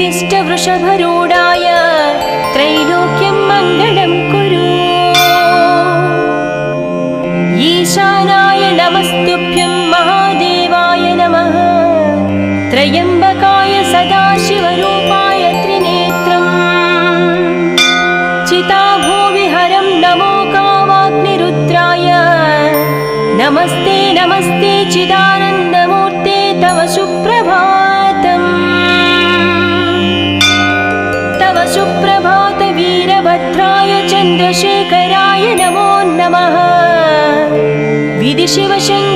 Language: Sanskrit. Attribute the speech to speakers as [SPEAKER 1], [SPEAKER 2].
[SPEAKER 1] वसिष्ठवृषभरूढाय त्रैलोक्यं मङ्गलं कुरु। ईशानाय नमस्तुभ्यं महादेवाय नमः। त्र्यम्बकाय सदाशिवरूपाय त्रिनेत्रम् चिताभूविहरं नमो कामाग्निरुद्राय। नमस्ते नमस्ते चिदानन्दमूर्ते तव सुप्रभातम्। तव सुप्रभात वीरभद्राय चन्द्रशेखराय नमो नमः। विधि शिवशङ्कर